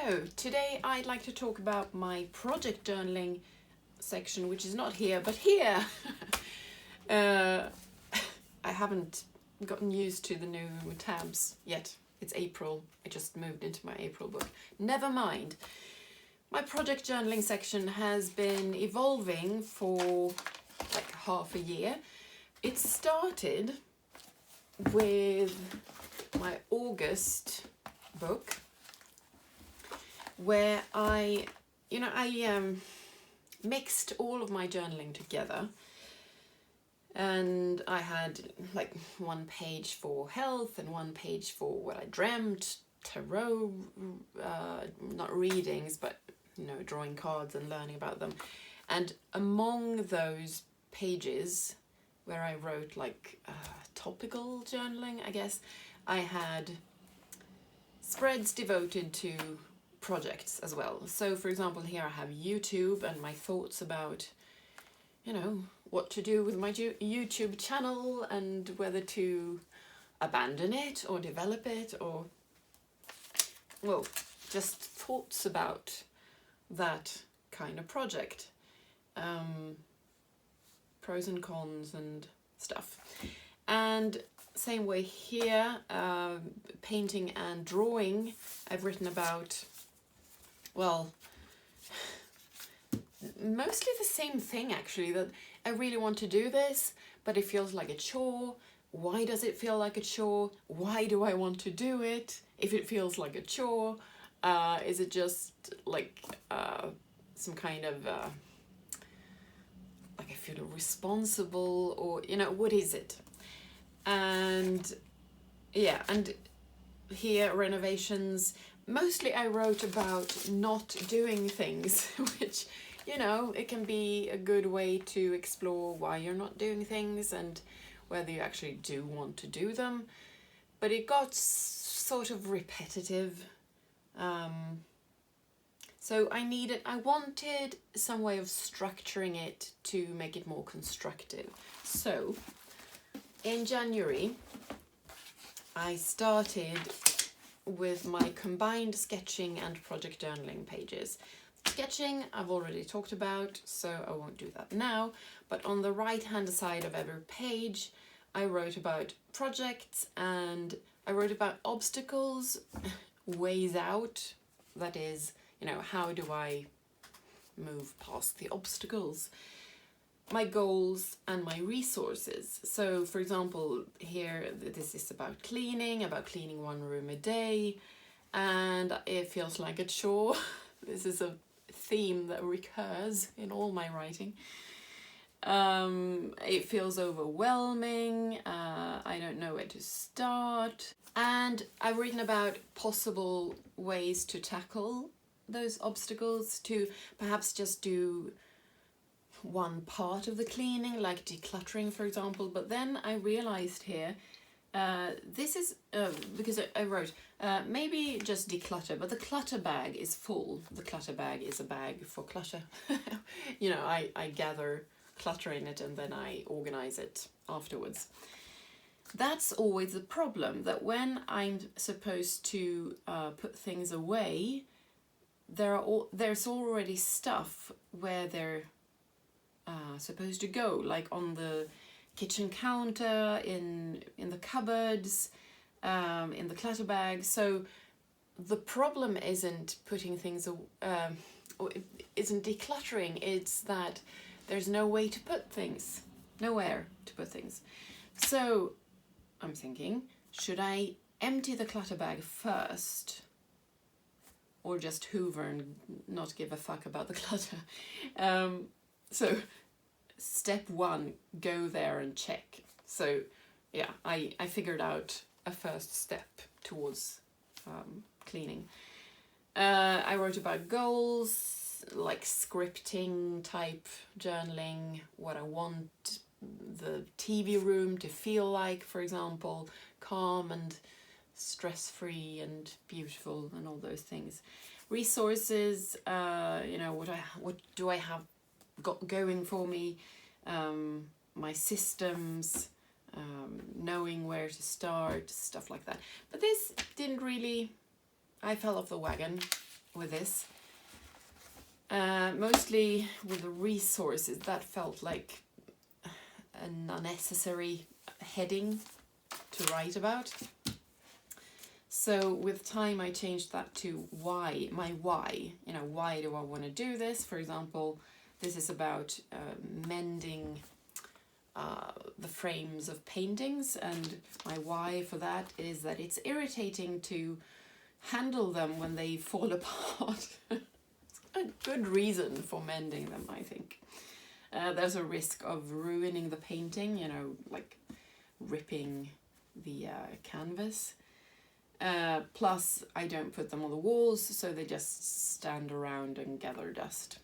So today I'd like to talk about my project journaling section, which is not here, but here. I haven't gotten used to the new tabs yet. It's April. I just moved into my April book. Never mind. My project journaling section has been evolving for like half a year. It started with my August book, where I mixed all of my journaling together, and I had like one page for health and one page for what I dreamt, tarot, not readings, but drawing cards and learning about them. And among those pages where I wrote like topical journaling, I guess, I had spreads devoted to projects as well. So for example, here I have YouTube and my thoughts about what to do with my YouTube channel and whether to abandon it or develop it, or just thoughts about that kind of project, pros and cons and stuff. And same way here, painting and drawing, I've written about, mostly the same thing actually, that I really want to do this, but it feels like a chore. Why does it feel like a chore? Why do I want to do it if it feels like a chore? Is it just like some kind of like I feel responsible, or what is it? And yeah, and here renovations, mostly I wrote about not doing things, which it can be a good way to explore why you're not doing things and whether you actually do want to do them. But it got sort of repetitive. So I wanted some way of structuring it to make it more constructive. So in January, I started with my combined sketching and project journaling pages. Sketching I've already talked about, so I won't do that now, but on the right hand side of every page I wrote about projects, and I wrote about obstacles, ways out, that is, how do I move past the obstacles, my goals and my resources. So for example, here this is about cleaning 1 room a day, and it feels like a chore. This is a theme that recurs in all my writing. It feels overwhelming. I don't know where to start. And I've written about possible ways to tackle those obstacles, to perhaps just do one part of the cleaning, like decluttering, for example. But then I realized here, this is because I wrote maybe just declutter, but the clutter bag is full. The clutter bag is a bag for clutter. I gather clutter in it and then I organize it afterwards. That's always the problem, that when I'm supposed to put things away, there's already stuff where they're supposed to go, like on the kitchen counter, in the cupboards, in the clutter bag. So the problem isn't putting things or isn't decluttering, it's that there's no way to put things, nowhere to put things. So I'm thinking, should I empty the clutter bag first, or just hoover and not give a fuck about the clutter? So step 1, go there and check. So yeah, I figured out a first step towards cleaning. I wrote about goals, like scripting type journaling, what I want the TV room to feel like, for example, calm and stress-free and beautiful and all those things. Resources, what do I have got going for me, my systems, knowing where to start, stuff like that. But this didn't really, I fell off the wagon with this. Mostly with the resources, that felt like an unnecessary heading to write about. So with time I changed that to why, my why. You know, why do I want to do this? For example, this is about mending the frames of paintings, and my why for that is that it's irritating to handle them when they fall apart. A good reason for mending them, I think. There's a risk of ruining the painting, you know, like ripping the canvas. Plus, I don't put them on the walls, so they just stand around and gather dust.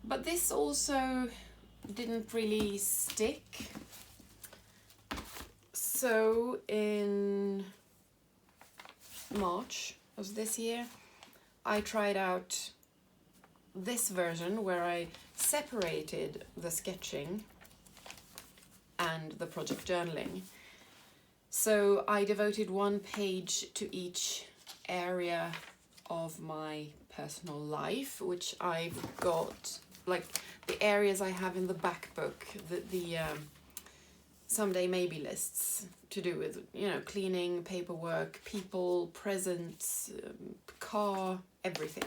But this also didn't really stick. So in March of this year, I tried out this version where I separated the sketching and the project journaling. So I devoted one page to each area of my personal life, which I've got, like the areas I have in the back book, the Someday Maybe lists to do with, you know, cleaning, paperwork, people, presents, car, everything.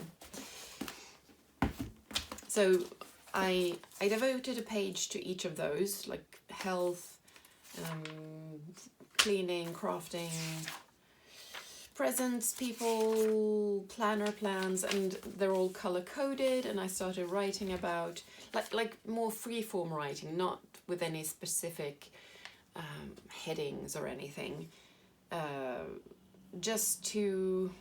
So I devoted a page to each of those, like health, cleaning, crafting, presents, people, planner plans, and they're all color-coded, and I started writing about, like more free-form writing, not with any specific headings or anything, just to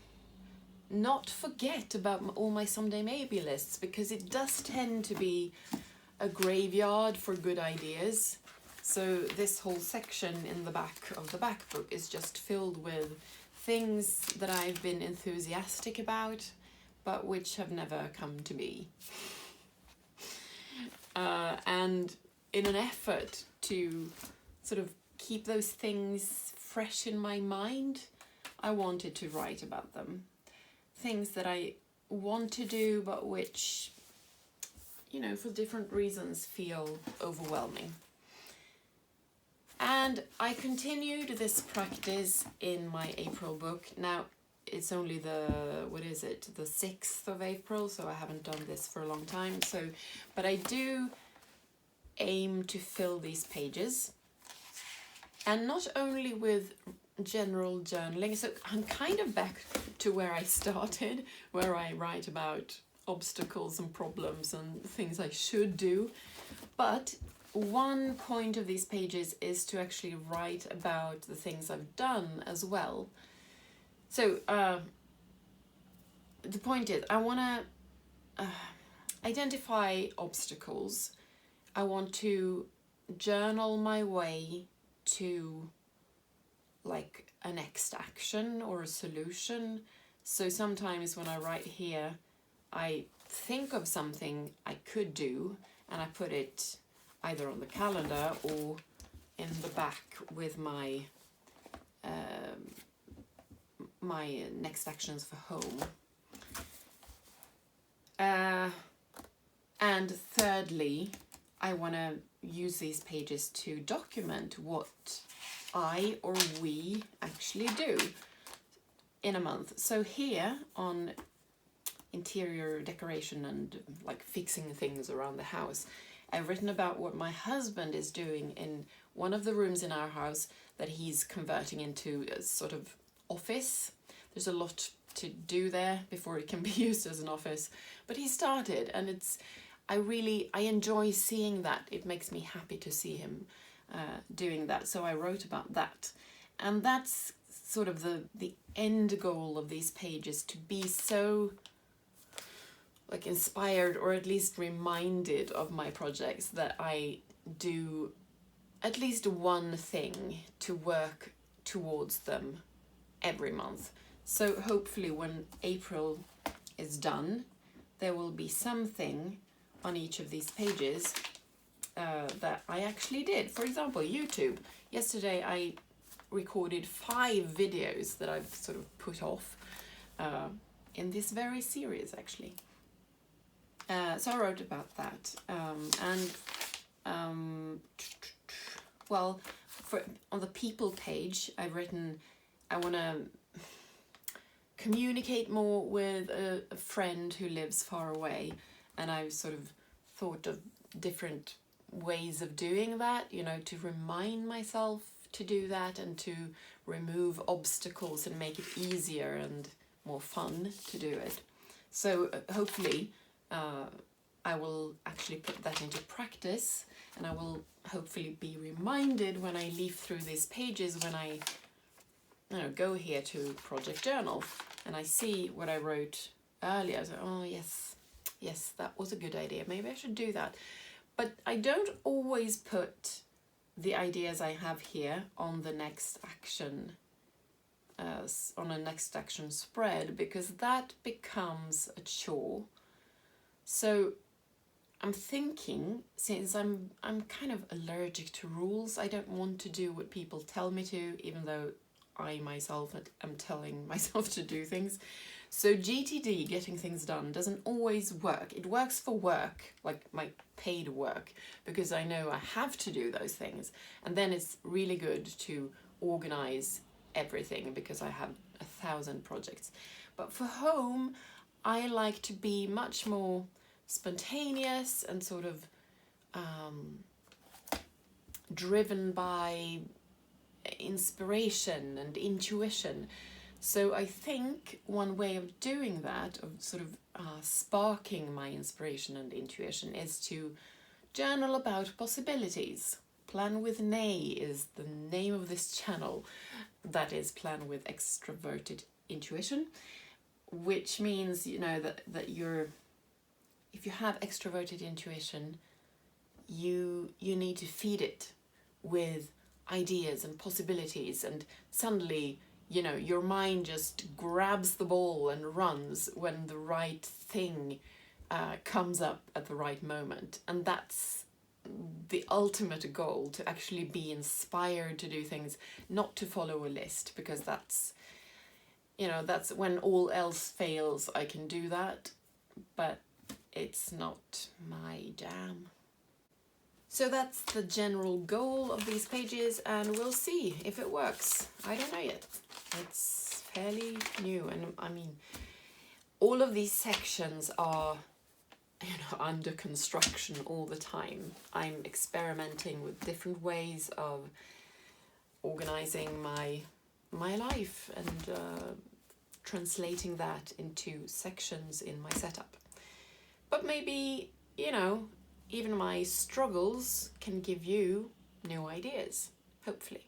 not forget about all my Someday Maybe lists, because it does tend to be a graveyard for good ideas. So this whole section in the back of the back book is just filled with things that I've been enthusiastic about, but which have never come to be. And in an effort to sort of keep those things fresh in my mind, I wanted to write about them. Things that I want to do, but which, you know, for different reasons feel overwhelming. And I continued this practice in my April book. Now, it's only the 6th of April, so I haven't done this for a long time. But I do aim to fill these pages. And not only with general journaling, so I'm kind of back to where I started, where I write about obstacles and problems and things I should do. But one point of these pages is to actually write about the things I've done as well. So the point is, I want to identify obstacles. I want to journal my way to like a next action or a solution. So sometimes when I write here, I think of something I could do and I put it either on the calendar or in the back with my my next actions for home. And thirdly, I want to use these pages to document what I or we actually do in a month. So here on interior decoration and like fixing things around the house, I've written about what my husband is doing in one of the rooms in our house that he's converting into a sort of office. There's a lot to do there before it can be used as an office, but he started, and I enjoy seeing that. It makes me happy to see him doing that. So I wrote about that, and that's sort of the end goal of these pages, to be so like inspired or at least reminded of my projects that I do at least one thing to work towards them every month. So hopefully when April is done, there will be something on each of these pages that I actually did. For example, YouTube. Yesterday I recorded 5 videos that I've sort of put off in this very series actually. So I wrote about that, well, on the people page I've written I want to communicate more with a friend who lives far away, and I've sort of thought of different ways of doing that, you know, to remind myself to do that and to remove obstacles and make it easier and more fun to do it. So hopefully I will actually put that into practice, and I will hopefully be reminded when I leaf through these pages, when I go here to Project Journal and I see what I wrote earlier. So, oh yes, that was a good idea. Maybe I should do that. But I don't always put the ideas I have here on the next action, on a next action spread, because that becomes a chore. So I'm thinking, since I'm kind of allergic to rules, I don't want to do what people tell me to, even though I myself am telling myself to do things. So GTD, getting things done, doesn't always work. It works for work, like my paid work, because I know I have to do those things. And then it's really good to organize everything because I have 1,000 projects. But for home, I like to be much more spontaneous and sort of driven by inspiration and intuition. So I think one way of doing that, of sort of sparking my inspiration and intuition, is to journal about possibilities. Plan with Nay is the name of this channel. That is Plan with Extroverted Intuition, which means, you know, that you're, if you have extroverted intuition, you need to feed it with ideas and possibilities, and suddenly, you know, your mind just grabs the ball and runs when the right thing comes up at the right moment. And that's the ultimate goal, to actually be inspired to do things, not to follow a list, because that's, you know, that's when all else fails, I can do that, but it's not my jam. So that's the general goal of these pages, and we'll see if it works. I don't know yet. It's fairly new, and I mean, all of these sections are, you know, under construction all the time. I'm experimenting with different ways of organizing my life and translating that into sections in my setup. But maybe, you know, even my struggles can give you new ideas, hopefully.